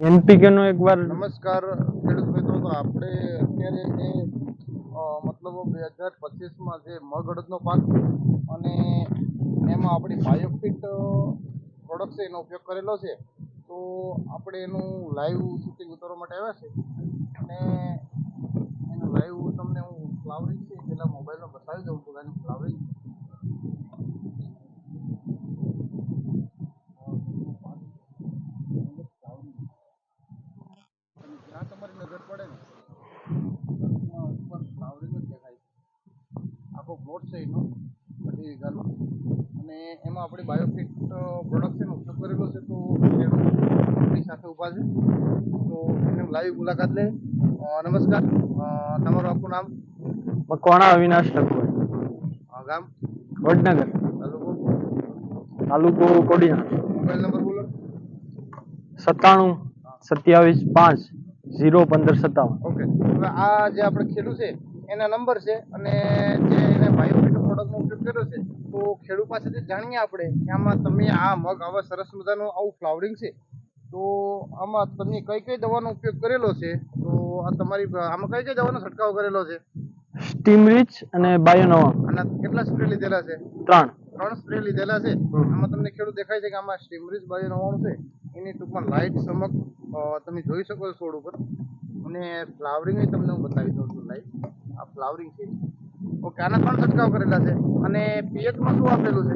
NPK નો એકવાર નમસ્કાર ખેડૂત મિત્રો, તો આપણે અત્યારે જે મતલબ 2025માં જે મગ અડદનો પાક છે અને એમાં આપણી બાયોફિટ પ્રોડક્ટ છે એનો ઉપયોગ કરેલો છે. તો આપણે એનું લાઈવ શૂટિંગ ઉતારવા માટે આવ્યા છે અને એનું લાઈવ તમને હું ફ્લાવરિંગ છે પહેલાં મોબાઈલમાં બતાવી દઉં છું. એનું ફ્લાવરિંગ જ્યાં તમારી નજર પડે ને ઉપર ફ્લાવરિંગ જ દેખાય છે. આખો પ્લોટ છે એનો 2 વીઘાનો અને એમાં આપણે બાયોફિટ પ્રોડક્ટનો ઉપયોગ કરેલો છે. તો આપણી સાથે ઊભા છે, તો એને લાઈવ મુલાકાત લે. નમસ્કાર, તમારું આખું નામ? મકવાણા અવિનાશ ઠાકોર, ગામ? વડનગર, તાલુકો કોડીનાર. મોબાઈલ નંબર બોલો. 97 27 5 01557. ઓકે, હવે આ જે આપણે ખેડૂત છે એના નંબર છે અને જે એને બાયોફિટ પ્રોડક્ટનો ઉપયોગ કર્યો છે, તો ખેડૂત પાસેથી જાણીએ આપણે કે આમાં તમે આ મગ આવા સરસ મજાનું આવું ફ્લાવરિંગ છે, તો આમાં તમે કઈ કઈ દવાનો ઉપયોગ કરેલો છે? તો આ તમારી આમાં કઈ કઈ દવાનો છંટકાવ કરેલો છે? સ્ટીમ રીચ અને બાયોનોવા. આના કેટલા સ્પ્રે લીધેલા છે? 3 સ્પ્રે લીધેલા છે. આમાં તમને ખેડૂત દેખાય છે કે આમાં સ્ટીમ રીચ બાયોનોવાનું છે, એની ટૂંકમાં લાઇટ ચમક તમે જોઈ શકો છો છોડ ઉપર. અને ફ્લાવરિંગ તમને હું બતાવી દઉં છું લાઈવ. આ ફ્લાવરિંગ છે. ઓકે, આના 3 છંટકાવ કરેલા છે અને પિયતમાં શું આપેલું છે?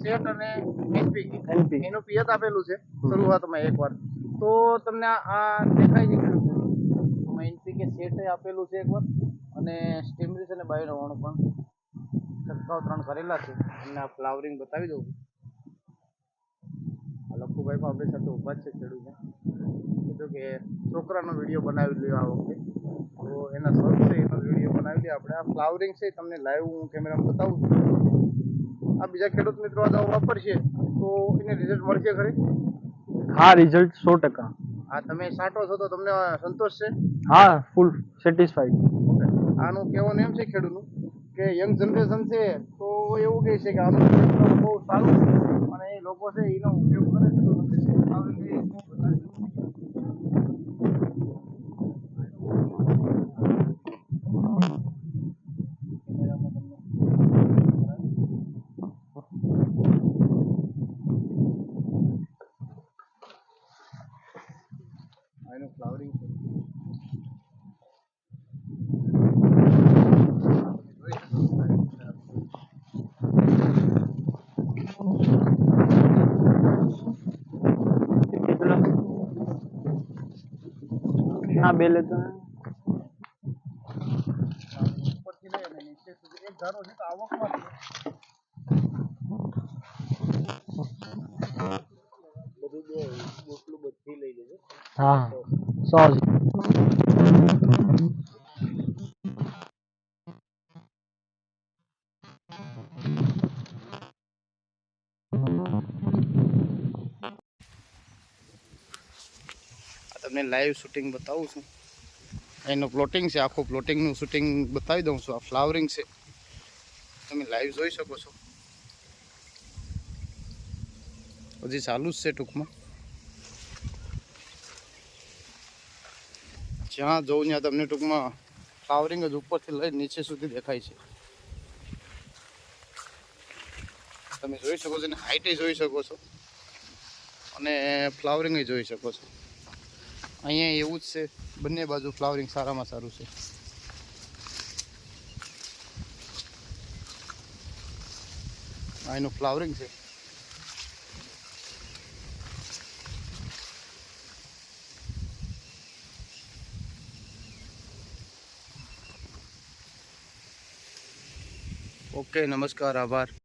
સેટ અને એનપીકે એનું પિયત આપેલું છે શરૂઆતમાં એકવાર. તો તમને આ દેખાય છે ખેડૂત, એનપીકે સેટ આપેલું છે એકવાર અને સ્ટીમ રીચ અને બાયોનોવાનું પણ છંટકાવ 3 કરેલા છે. અને આ ફ્લાવરિંગ બતાવી દઉં. લખુભાઈ પણ આપણી સાથે ઊભા જ છે. ખેડૂતને કીધું કે છોકરાનો વિડીયો બનાવી લ્યો આ વખતે, તો એના સર છે એનો વિડીયો બનાવી લઈએ આપણે. આ ફ્લાવરિંગ છે તમને લાઈવ હું કેમેરામાં બતાવું છું. આ બીજા ખેડૂત મિત્રો આ દવા વાપરશે તો એને રિઝલ્ટ મળશે ખરી? હા, રિઝલ્ટ 100%. હા, તમે છાંટો છો તો તમને સંતોષ છે? હા, ફૂલ સેટિસ્ફાઈડ. આનું કહેવાનું એમ છે ખેડૂતનું કે યંગ જનરેશન છે તો એવું કહે છે કે આનું રિઝલ્ટ બહુ સારું છે અને એ લોકો છે એનો ઉપયોગ કરે છે. તો તમને ફ્લાવરિંગ એ બતાવી દઉં. એનું ફ્લાવરિંગ છે. ના બે લેતો ઉપરથી લઈ અને નીચે સુધી એક ધારો છે તો આવકમાં છે. બધું બે બોટલું બધી લઈ લેજો. હા, સોરી. તમને લાઈવ શૂટિંગ બતાવું છું. એનું પ્લોટિંગ છે, આખું પ્લોટિંગનું શૂટિંગ બતાવી દઉં છું. આ ફ્લાવરિંગ છે, તમે લાઈવ જોઈ શકો છો. હજી ચાલુ જ છે ટૂંકમાં. જ્યાં જોઉં ત્યાં તમને ટૂંકમાં ફ્લાવરિંગ જ ઉપરથી લઈ નીચે સુધી દેખાય છે. તમે જોઈ શકો છો અને હાઈટે જોઈ શકો છો અને ફ્લાવરિંગ જોઈ શકો છો. અહીંયા એવું જ છે, બંને બાજુ ફ્લાવરિંગ સારામાં સારું છે. આ એનું ફ્લાવરિંગ છે. ઓકે, નમસ્કાર, આભાર.